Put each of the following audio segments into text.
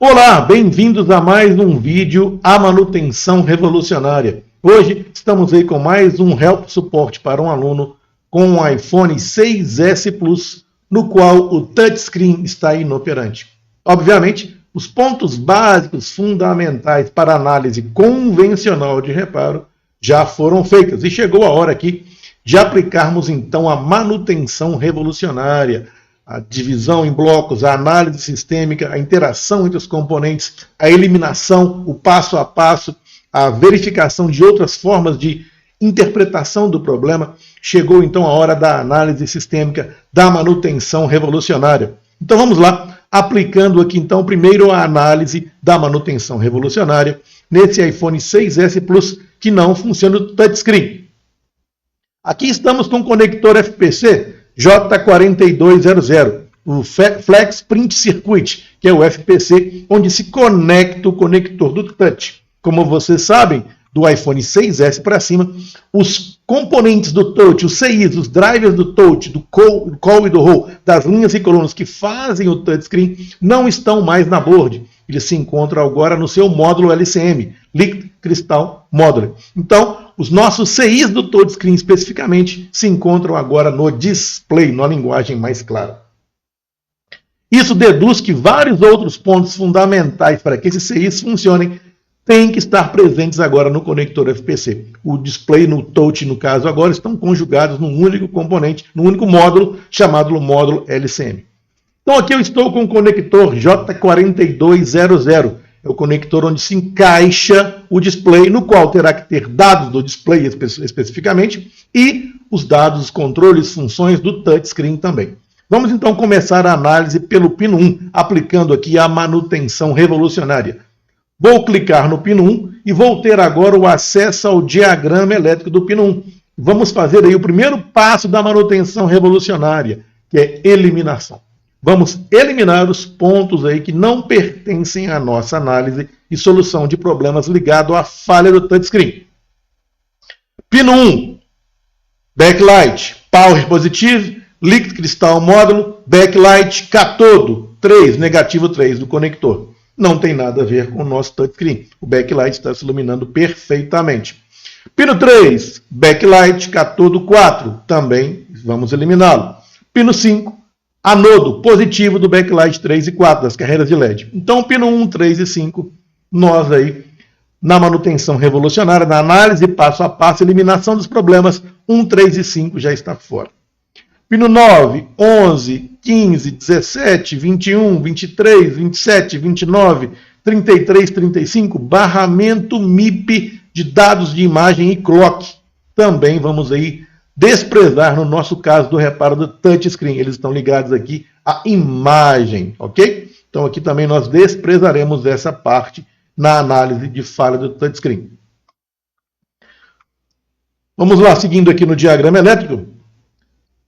Olá, bem-vindos a mais um vídeo A Manutenção Revolucionária. Hoje estamos aí com mais um Help Support para um aluno com um iPhone 6S Plus, no qual o touchscreen está inoperante. Obviamente, os pontos básicos fundamentais para análise convencional de reparo já foram feitos e chegou a hora aqui de aplicarmos então a manutenção revolucionária, a divisão em blocos, a análise sistêmica, a interação entre os componentes, a eliminação, o passo a passo, a verificação de outras formas de interpretação do problema. Chegou então a hora da análise sistêmica, da manutenção revolucionária. Então vamos lá, aplicando aqui então primeiro a análise da manutenção revolucionária nesse iPhone 6S Plus que não funciona o touchscreen. Aqui estamos com o conector FPC J4200, o Flex Print Circuit, que é o FPC, onde se conecta o conector do touch. Como vocês sabem, do iPhone 6S para cima, os componentes do touch, os CIs, os drivers do touch, do call e do roll, das linhas e colunas que fazem o touchscreen, não estão mais na board. Eles se encontram agora no seu módulo LCM, Liquid Crystal Modular. Então, os nossos CIs do touchscreen especificamente se encontram agora no display, na linguagem mais clara. Isso deduz que vários outros pontos fundamentais para que esses CIs funcionem têm que estar presentes agora no conector FPC. O display no touch, no caso agora, estão conjugados num único componente, num único módulo, chamado módulo LCM. Então aqui eu estou com o conector J4200. É o conector onde se encaixa o display, no qual terá que ter dados do display especificamente e os dados, os controles, funções do touchscreen também. Vamos então começar a análise pelo pino 1, aplicando aqui a manutenção revolucionária. Vou clicar no pino 1 e vou ter agora o acesso ao diagrama elétrico do pino 1. Vamos fazer aí o primeiro passo da manutenção revolucionária, que é eliminação. Vamos eliminar os pontos aí que não pertencem à nossa análise e solução de problemas ligado à falha do touchscreen. Pino 1, backlight, power positive, liquid crystal módulo, backlight, catodo, 3, negativo 3 do conector. Não tem nada a ver com o nosso touchscreen. O backlight está se iluminando perfeitamente. Pino 3, backlight, catodo 4, também vamos eliminá-lo. Pino 5, anodo positivo do backlight 3 e 4, das carreiras de LED. Então, pino 1, 3 e 5, nós aí, na manutenção revolucionária, na análise passo a passo, eliminação dos problemas, 1, 3 e 5 já está fora. Pino 9, 11, 15, 17, 21, 23, 27, 29, 33, 35, barramento MIP de dados de imagem e clock. Também vamos aí desprezar no nosso caso do reparo do touchscreen. Eles estão ligados aqui à imagem, ok? Então aqui também nós desprezaremos essa parte na análise de falha do touchscreen. Vamos lá, seguindo aqui no diagrama elétrico.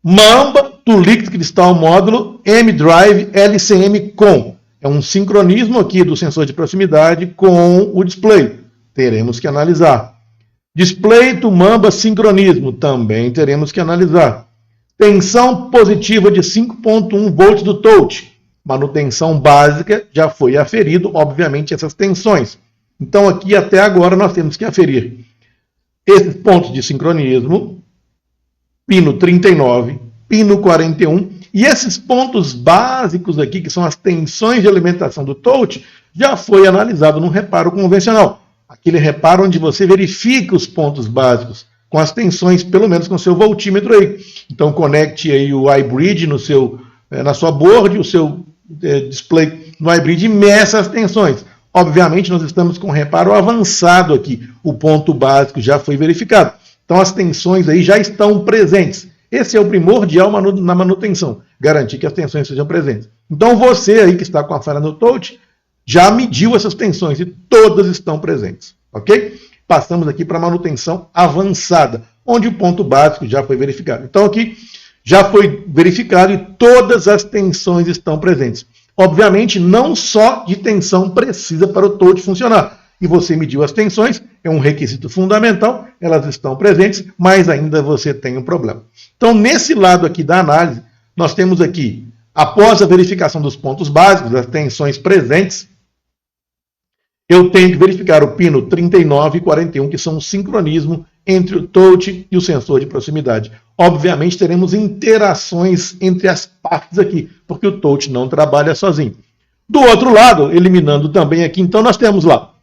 Mamba do Liquid Crystal módulo M-Drive LCM com. É um sincronismo aqui do sensor de proximidade com o display. Teremos que analisar. Display to Mamba sincronismo, também teremos que analisar. Tensão positiva de 5.1 volts do touch. Manutenção básica, já foi aferido, obviamente, essas tensões. Então aqui até agora nós temos que aferir esses pontos de sincronismo, pino 39, pino 41, e esses pontos básicos aqui, que são as tensões de alimentação do touch, já foi analisado num reparo convencional. Aquele reparo onde você verifica os pontos básicos com as tensões, pelo menos com o seu voltímetro aí. Então conecte aí o iBridge na sua board, o seu display no iBridge e meça as tensões. Obviamente nós estamos com um reparo avançado aqui. O ponto básico já foi verificado. Então as tensões aí já estão presentes. Esse é o primordial na manutenção, garantir que as tensões sejam presentes. Então você aí que está com a falha no touch, já mediu essas tensões e todas estão presentes, ok? Passamos aqui para a manutenção avançada, onde o ponto básico já foi verificado. Então aqui já foi verificado e todas as tensões estão presentes. Obviamente não só de tensão precisa para o touch funcionar. E você mediu as tensões, é um requisito fundamental, elas estão presentes, mas ainda você tem um problema. Então nesse lado aqui da análise, nós temos aqui, após a verificação dos pontos básicos, das tensões presentes, eu tenho que verificar o pino 39 e 41, que são o sincronismo entre o touch e o sensor de proximidade. Obviamente teremos interações entre as partes aqui, porque o touch não trabalha sozinho. Do outro lado, eliminando também aqui, então nós temos lá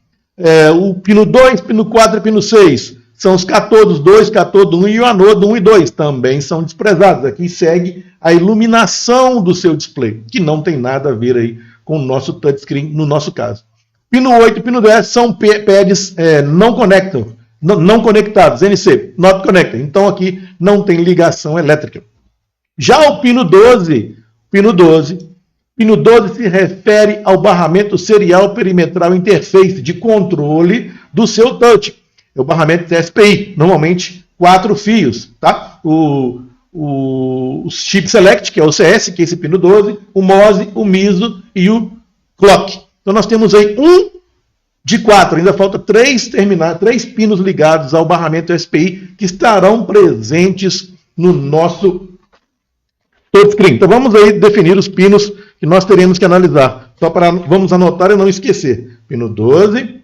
o pino 2, pino 4 e pino 6. São os catodos 2, catodo 1 e o anodo 1 e 2. Também são desprezados. Aqui segue a iluminação do seu display, que não tem nada a ver aí com o nosso touchscreen, no nosso caso. Pino 8 e pino 10 são pads não conectados, NC, not connected. Então aqui não tem ligação elétrica. Já o pino 12 se refere ao barramento serial perimetral interface de controle do seu touch. É o barramento SPI, normalmente 4 fios, tá? O Chip Select, que é o CS, que é esse pino 12, o MOSE, o MISO e o Clock. Então nós temos aí 1 de 4, ainda falta 3 pinos ligados ao barramento SPI que estarão presentes no nosso touchscreen. Então vamos aí definir os pinos que nós teremos que analisar. Só para vamos anotar e não esquecer. Pino 12,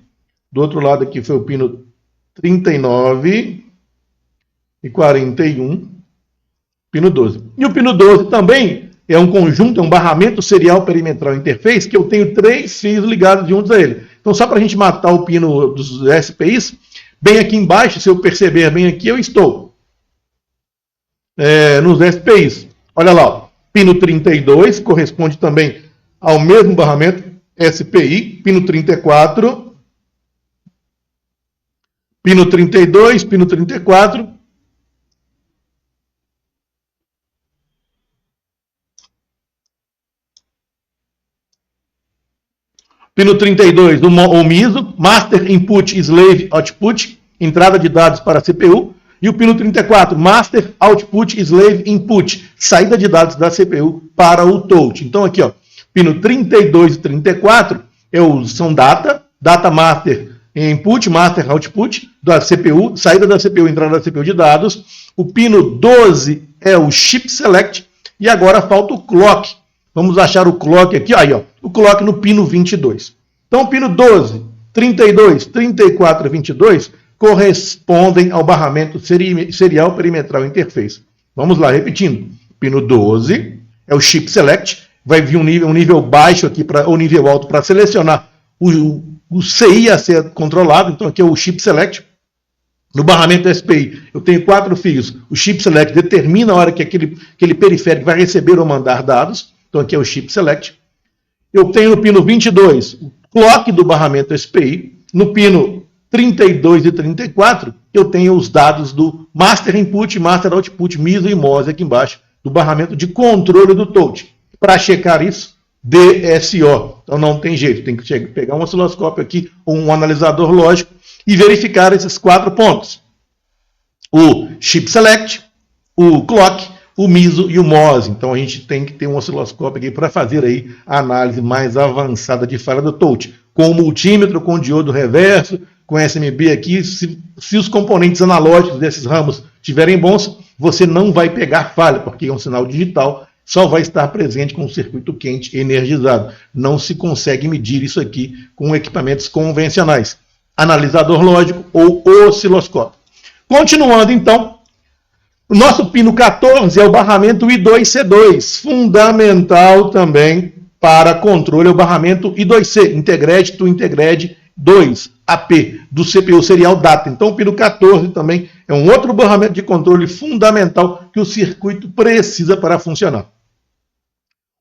do outro lado aqui foi o pino 39 e 41, pino 12. E o pino 12 também é um conjunto, é um barramento serial perimetral interface que eu tenho 3 fios ligados juntos a ele. Então, só para a gente matar o pino dos SPIs, bem aqui embaixo, se eu perceber bem aqui, eu estou nos SPIs. Olha lá, ó, pino 32 corresponde também ao mesmo barramento SPI, pino 34, pino 32, pino 34. Pino 32, o MISO, Master Input Slave Output, entrada de dados para a CPU. E o pino 34, Master Output Slave Input, saída de dados da CPU para o touch. Então aqui, ó, pino 32 e 34 são data Master Input, Master Output da CPU, saída da CPU, entrada da CPU de dados. O pino 12 é o Chip Select e agora falta o Clock. Vamos achar o Clock aqui, aí, ó, o Clock no pino 22. Então, o pino 12, 32, 34 e 22 correspondem ao barramento serial perimetral interface. Vamos lá, repetindo. Pino 12 é o Chip Select, vai vir um nível baixo aqui, ou nível alto, para selecionar o CI a ser controlado. Então, aqui é o Chip Select. No barramento SPI, eu tenho 4 fios. O Chip Select determina a hora que aquele periférico vai receber ou mandar dados. Então aqui é o Chip Select. Eu tenho no pino 22 o clock do barramento SPI. No pino 32 e 34 eu tenho os dados do Master Input, Master Output, MISO e MOSE aqui embaixo, do barramento de controle do touch. Para checar isso, DSO. Então não tem jeito, tem que pegar um osciloscópio aqui, ou um analisador lógico, e verificar esses 4 pontos. O Chip Select, o Clock, o MISO e o MOSE. Então a gente tem que ter um osciloscópio aqui para fazer aí a análise mais avançada de falha do touch. Com o multímetro, com o diodo reverso, com SMB aqui, se os componentes analógicos desses ramos estiverem bons, você não vai pegar falha, porque é um sinal digital, só vai estar presente com o circuito quente energizado. Não se consegue medir isso aqui com equipamentos convencionais. Analisador lógico ou osciloscópio. Continuando então, o nosso pino 14 é o barramento I2C2, fundamental também para controle, é o barramento I2C, Integrated to Integrated 2, AP, do CPU Serial Data. Então o pino 14 também é um outro barramento de controle fundamental que o circuito precisa para funcionar.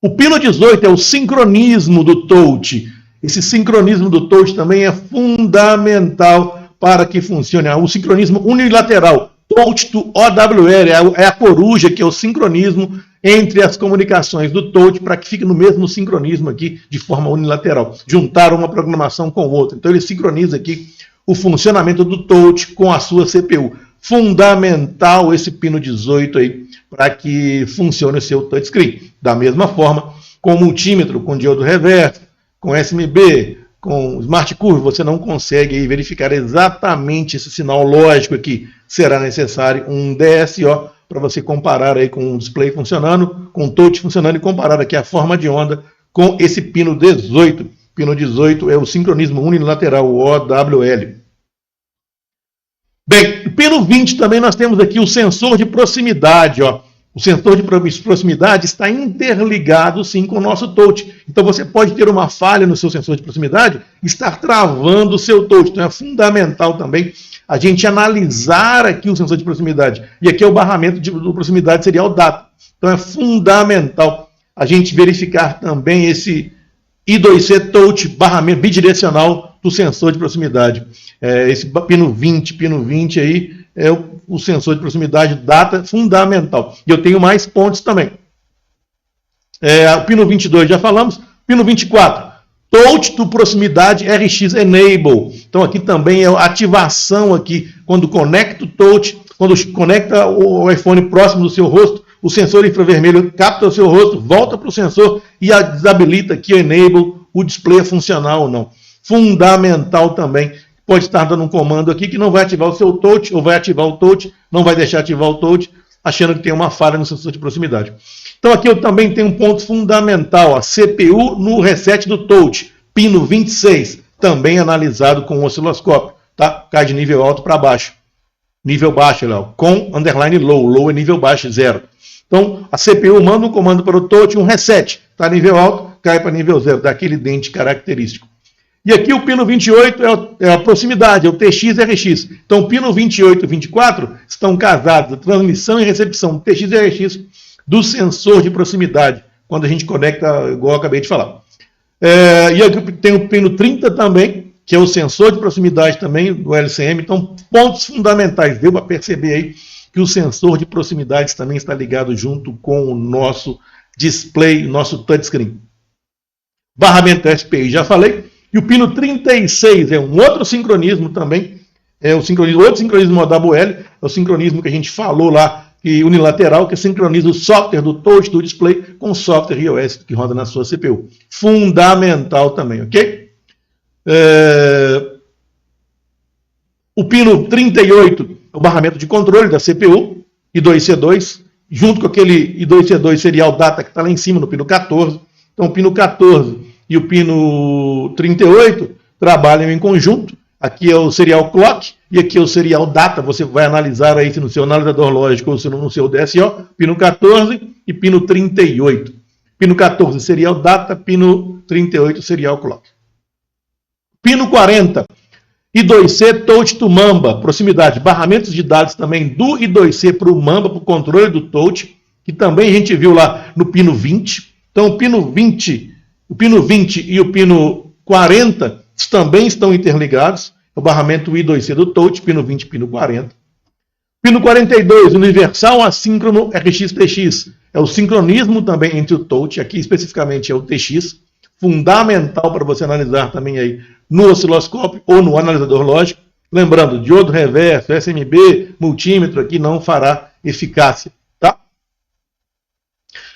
O pino 18 é o sincronismo do touch. Esse sincronismo do touch também é fundamental para que funcione. O sincronismo unilateral, touch to OWL, é a coruja, que é o sincronismo entre as comunicações do touch para que fique no mesmo sincronismo aqui de forma unilateral. Juntar uma programação com outra. Então ele sincroniza aqui o funcionamento do touch com a sua CPU. Fundamental esse pino 18 aí para que funcione o seu touchscreen. Da mesma forma, com multímetro, com diodo reverso, com SMB, com Smart Curve, você não consegue aí verificar exatamente esse sinal lógico aqui. Será necessário um DSO para você comparar aí com o display funcionando, com o touch funcionando e comparar aqui a forma de onda com esse pino 18, Pino 18 é o sincronismo unilateral, o OWL. Bem, pino 20 também nós temos aqui o sensor de proximidade, ó. O sensor de proximidade está interligado sim com o nosso touch. Então você pode ter uma falha no seu sensor de proximidade e estar travando o seu touch. Então é fundamental também a gente analisar aqui o sensor de proximidade. E aqui é o barramento de proximidade serial data. Então é fundamental a gente verificar também esse I2C touch, barramento bidirecional do sensor de proximidade. Esse pino 20 aí é o sensor de proximidade data fundamental. E eu tenho mais pontos também. O pino 22 já falamos. Pino 24, touch to proximidade RX Enable. Então aqui também é a ativação aqui, quando conecta o touch, quando conecta o iPhone próximo do seu rosto, o sensor infravermelho capta o seu rosto, volta para o sensor e desabilita aqui o Enable, o display é funcional ou não. Fundamental também. Pode estar dando um comando aqui que não vai ativar o seu touch, ou vai ativar o touch, não vai deixar ativar o touch, achando que tem uma falha no sensor de proximidade. Então aqui eu também tenho um ponto fundamental, a CPU no reset do touch, pino 26, também analisado com o osciloscópio, tá? Cai de nível alto para baixo. Nível baixo, Léo, com underline low, low é nível baixo, 0. Então a CPU manda um comando para o touch, um reset, está nível alto, cai para nível 0, dá aquele dente característico. E aqui o pino 28 é a proximidade, é o TX-RX. Então o pino 28 e 24 estão casados, a transmissão e recepção TX-RX do sensor de proximidade, quando a gente conecta, igual eu acabei de falar. E aqui tem o pino 30 também, que é o sensor de proximidade também do LCM. Então, pontos fundamentais, deu para perceber aí que o sensor de proximidade também está ligado junto com o nosso display, nosso touchscreen. Barramento SPI, já falei. E o pino 36 é um outro sincronismo também, outro sincronismo OWL, é o sincronismo que a gente falou lá, que unilateral, que sincroniza o software do touch do display com o software iOS que roda na sua CPU. Fundamental também, ok? O pino 38 é o barramento de controle da CPU, I2C2, junto com aquele I2C2 serial data que está lá em cima no pino 14. Então o pino 14 e o pino 38 trabalham em conjunto. Aqui é o serial clock e aqui é o serial data. Você vai analisar aí se no seu analisador lógico ou se no seu DSO, pino 14 e pino 38. Pino 14 serial data, pino 38 serial clock. Pino 40, I2C touch to Mamba, proximidade, barramentos de dados também do I2C para o Mamba, para o controle do touch, que também a gente viu lá no pino 20. Então o pino 20 e o pino 40 também estão interligados. O barramento I2C do touch, pino 20 e pino 40. Pino 42, universal assíncrono RX-TX. É o sincronismo também entre o touch, aqui especificamente é o TX. Fundamental para você analisar também aí no osciloscópio ou no analisador lógico. Lembrando, diodo reverso, SMB, multímetro aqui não fará eficácia.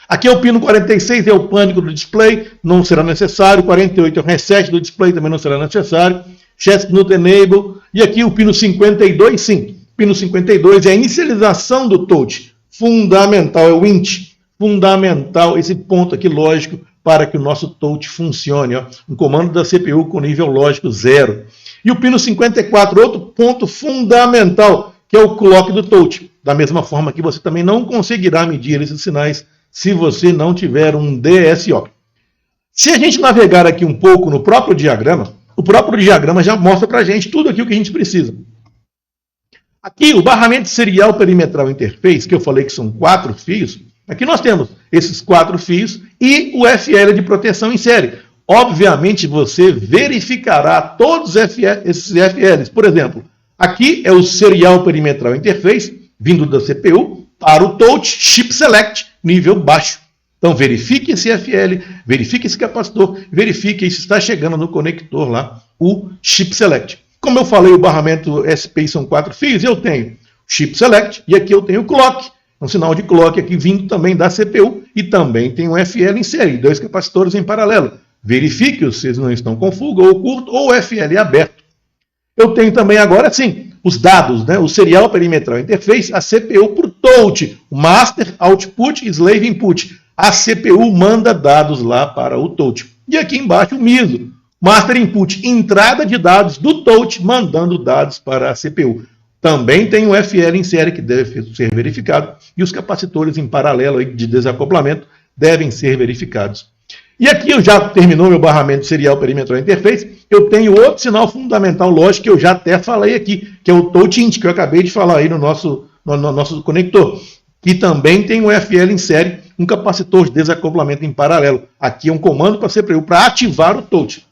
Aqui é o pino 46, é o pânico do display, não será necessário. 48 é o reset do display, também não será necessário. Chestnut Enable. E aqui o pino 52, sim. Pino 52 é a inicialização do touch. Fundamental, é o INT. Fundamental esse ponto aqui lógico para que o nosso touch funcione. Ó. Um comando da CPU com nível lógico 0. E o pino 54, outro ponto fundamental, que é o clock do touch. Da mesma forma que você também não conseguirá medir esses sinais se você não tiver um DSO. Se a gente navegar aqui um pouco no próprio diagrama, o próprio diagrama já mostra para a gente tudo aquilo que a gente precisa. Aqui, o barramento serial perimetral interface, que eu falei que são 4 fios, aqui nós temos esses 4 fios e o FL de proteção em série. Obviamente, você verificará todos esses FLs. Por exemplo, aqui é o serial perimetral interface, vindo da CPU, para o touch chip select, nível baixo. Então verifique esse FL, verifique esse capacitor, verifique se está chegando no conector lá, o chip select. Como eu falei, o barramento SPI são 4 fios, eu tenho chip select e aqui eu tenho clock, um sinal de clock aqui vindo também da CPU e também tem um FL em série, 2 capacitores em paralelo. Verifique se eles não estão com fuga ou curto ou FL aberto. Eu tenho também agora sim os dados, né? O serial perimetral interface, a CPU por touch, o master output, slave input. A CPU manda dados lá para o touch. E aqui embaixo o MISO, Master Input, entrada de dados do touch, mandando dados para a CPU. Também tem o FL em série que deve ser verificado e os capacitores em paralelo aí de desacoplamento devem ser verificados. E aqui eu já terminou meu barramento serial perimetral interface, eu tenho outro sinal fundamental lógico que eu já até falei aqui, que é o touch int, que eu acabei de falar aí no nosso conector, que também tem o FL em série, um capacitor de desacoplamento em paralelo. Aqui é um comando para a CPU para ativar o touch.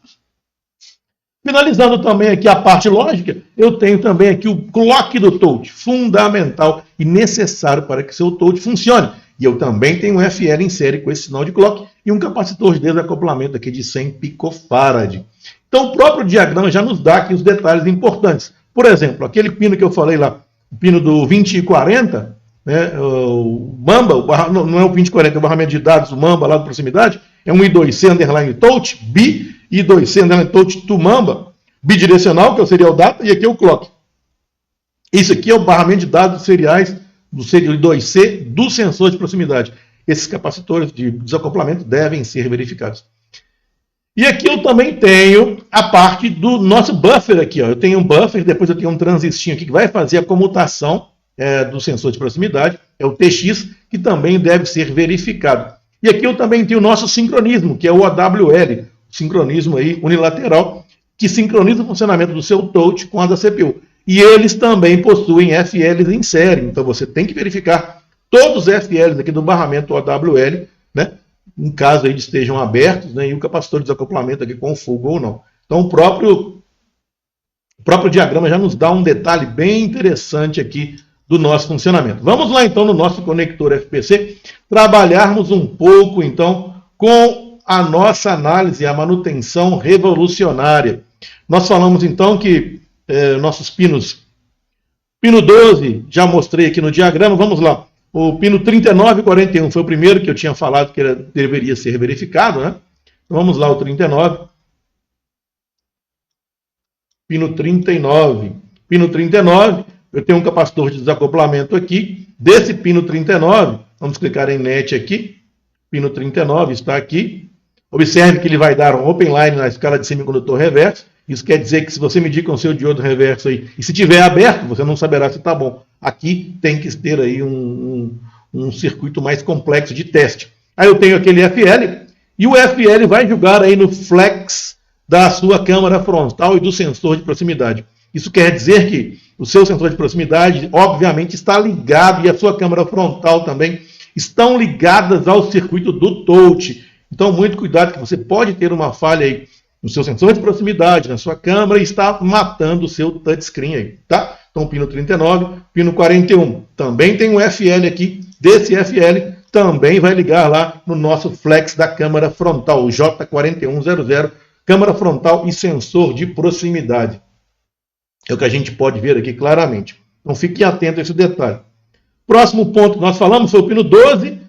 Finalizando também aqui a parte lógica, eu tenho também aqui o clock do touch, fundamental e necessário para que seu touch funcione. E eu também tenho um FL em série com esse sinal de clock e um capacitor de desacoplamento aqui de 100 picofarad. Então o próprio diagrama já nos dá aqui os detalhes importantes. Por exemplo, aquele pino que eu falei lá, o pino do 20 e 40, né, o Mamba, não é o 20 e 40, é o barramento de dados, o Mamba lá de proximidade, é um I2C underline touch, B, I2C underline touch to Mamba, bidirecional, que é o serial data, e aqui é o clock. Isso aqui é o barramento de dados seriais do I2C do sensor de proximidade. Esses capacitores de desacoplamento devem ser verificados. E aqui eu também tenho a parte do nosso buffer aqui. Ó. Eu tenho um buffer, depois eu tenho um transistor aqui que vai fazer a comutação do sensor de proximidade, é o TX, que também deve ser verificado. E aqui eu também tenho o nosso sincronismo, que é o OWL, sincronismo aí unilateral, que sincroniza o funcionamento do seu touch com a da CPU. E eles também possuem FLs em série, então você tem que verificar todos os FLs aqui do barramento OWL, né? Em caso eles estejam abertos, né? E o capacitor de desacoplamento aqui com fogo ou não. Então o próprio diagrama já nos dá um detalhe bem interessante aqui do nosso funcionamento. Vamos lá então no nosso conector FPC, trabalharmos um pouco então com a nossa análise, a manutenção revolucionária. Nós falamos então que nossos pinos, pino 12, já mostrei aqui no diagrama, vamos lá. O pino 39 e 41 foi o primeiro que eu tinha falado que deveria ser verificado, né? Então, vamos lá, o 39. Pino 39. Pino 39, eu tenho um capacitor de desacoplamento aqui. Desse pino 39, vamos clicar em NET aqui. Pino 39 está aqui. Observe que ele vai dar um open line na escala de semicondutor reverso. Isso quer dizer que se você medir com o seu diodo reverso aí, e se tiver aberto, você não saberá se está bom. Aqui tem que ter aí um circuito mais complexo de teste. Aí eu tenho aquele FL, e o FL vai julgar aí no flex da sua câmara frontal e do sensor de proximidade. Isso quer dizer que o seu sensor de proximidade, obviamente, está ligado, e a sua câmara frontal também, estão ligadas ao circuito do touch. Então, muito cuidado, que você pode ter uma falha aí no seu sensor de proximidade, na sua câmera, e está matando o seu touchscreen aí, tá? Então, pino 39, pino 41. Também tem um FL aqui. Desse FL, também vai ligar lá no nosso flex da câmera frontal, o J4100, câmera frontal e sensor de proximidade. É o que a gente pode ver aqui claramente. Então, fique atento a esse detalhe. Próximo ponto que nós falamos foi o pino 12,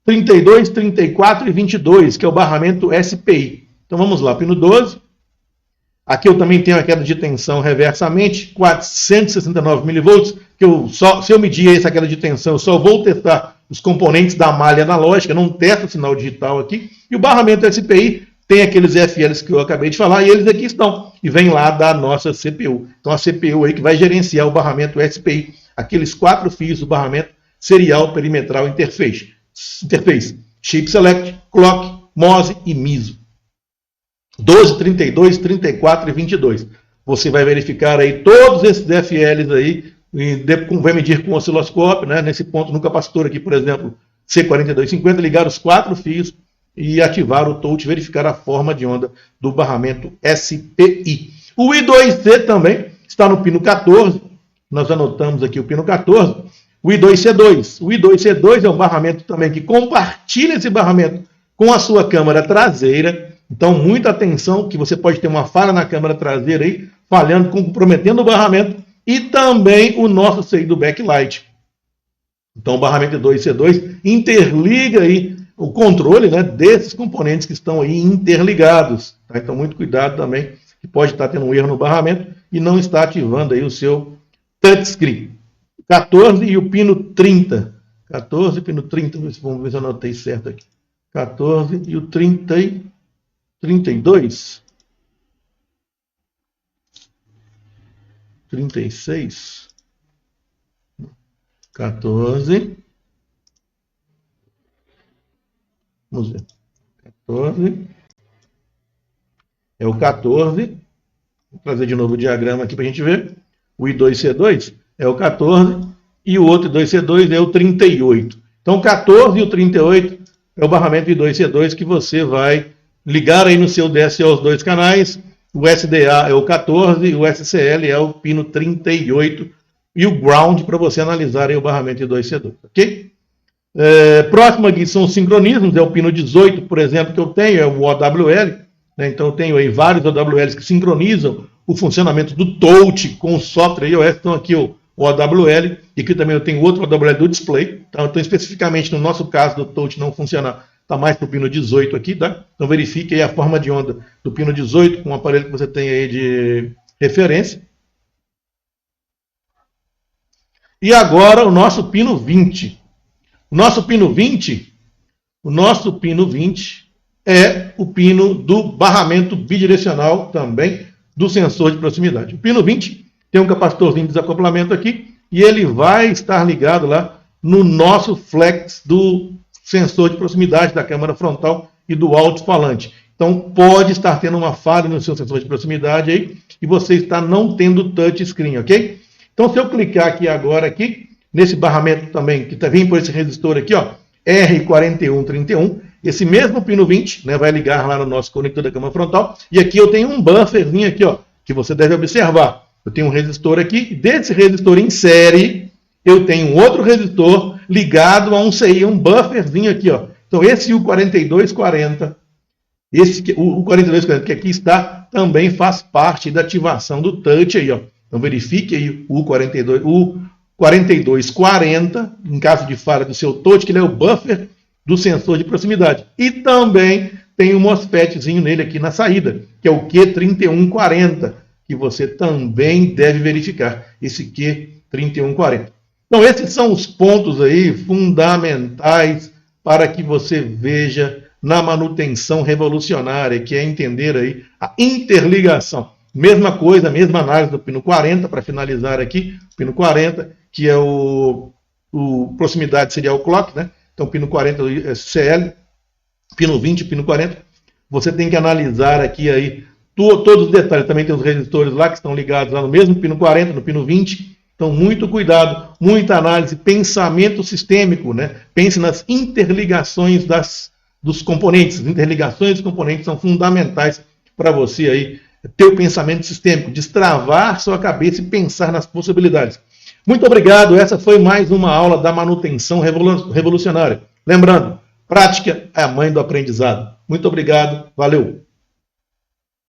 32, 34 e 22, que é o barramento SPI. Então vamos lá, pino 12. Aqui eu também tenho a queda de tensão reversamente, 469 mV, que se eu medir essa queda de tensão, eu só vou testar os componentes da malha analógica, não testo o sinal digital aqui. E o barramento SPI tem aqueles FLs que eu acabei de falar, e eles aqui estão, e vem lá da nossa CPU. Então a CPU aí que vai gerenciar o barramento SPI, aqueles 4 fios do barramento serial perimetral interface, Chip Select, Clock, MOSI e MISO. 12, 32, 34 e 22. Você vai verificar aí todos esses FLs aí, vai medir com o osciloscópio, né? Nesse ponto no capacitor aqui, por exemplo, C4250, ligar os 4 fios e ativar o touch, verificar a forma de onda do barramento SPI. O I2C também está no pino 14, nós anotamos aqui o pino 14, o I2C2. O I2C2 é um barramento também que compartilha esse barramento com a sua câmara traseira. Então, muita atenção, que você pode ter uma falha na câmara traseira aí, falhando, comprometendo o barramento, e também o nosso CI do backlight. Então, o barramento I2C2 interliga aí o controle, né, desses componentes que estão aí interligados. Tá? Então, muito cuidado também, que pode estar tendo um erro no barramento e não está ativando aí o seu touchscreen. 14 e o pino 30. 14 e pino 30, vamos ver se eu anotei certo aqui. 14 e o 30 32. 36, 14, vamos ver, 14, é o 14, vou trazer de novo o diagrama aqui para a gente ver, o I2C2 é o 14 e o outro I2C2 é o 38. Então, o 14 e o 38 é o barramento I2C2 que você vai ligar aí no seu DSO os dois canais. O SDA é o 14, o SCL é o pino 38 e o ground para você analisar aí o barramento I2C2, ok? Próximo aqui são os sincronismos, é o pino 18, por exemplo, que eu tenho, é o OWL, né? Então eu tenho aí vários OWLs que sincronizam o funcionamento do touch com o software iOS. Então aqui o OWL, e aqui também eu tenho outro OWL do display. Então especificamente no nosso caso do touch não funciona, está mais para o pino 18 aqui, tá? Então verifique aí a forma de onda do pino 18 com o aparelho que você tem aí de referência. E agora o nosso pino 20. O nosso pino 20 é o pino do barramento bidirecional também do sensor de proximidade. O pino 20 tem um capacitorzinho de desacoplamento aqui e ele vai estar ligado lá no nosso flex do sensor de proximidade da câmera frontal e do alto-falante. Então pode estar tendo uma falha no seu sensor de proximidade aí e você está não tendo touchscreen, ok? Então se eu clicar aqui agora nesse barramento também, que vem por esse resistor aqui, ó, R4131, esse mesmo pino 20, né, vai ligar lá no nosso conector da câmera frontal, e aqui eu tenho um bufferzinho aqui, ó, que você deve observar. Eu tenho um resistor aqui, e desse resistor em série, eu tenho um outro resistor ligado a um CI, um bufferzinho aqui, ó. Então esse U4240, o 4240 que aqui está, também faz parte da ativação do touch aí, ó. Então verifique aí o U4240, em caso de falha do seu touch, que ele é o buffer do sensor de proximidade. E também tem um MOSFETzinho nele aqui na saída, que é o Q3140, que você também deve verificar, esse Q3140. Então esses são os pontos aí fundamentais para que você veja na manutenção revolucionária, que é entender aí a interligação. Mesma coisa, mesma análise do pino 40, para finalizar aqui, pino 40, que é o proximidade serial clock, né? Então, pino 40 é CL, pino 20, pino 40. Você tem que analisar aqui aí todos os detalhes. Também tem os resistores lá que estão ligados lá no mesmo pino 40, no pino 20. Então, muito cuidado, muita análise, pensamento sistêmico, né? Pense nas interligações dos componentes. As interligações dos componentes são fundamentais para você aí ter o pensamento sistêmico, destravar sua cabeça e pensar nas possibilidades. Muito obrigado, essa foi mais uma aula da manutenção revolucionária. Lembrando, prática é a mãe do aprendizado. Muito obrigado, valeu!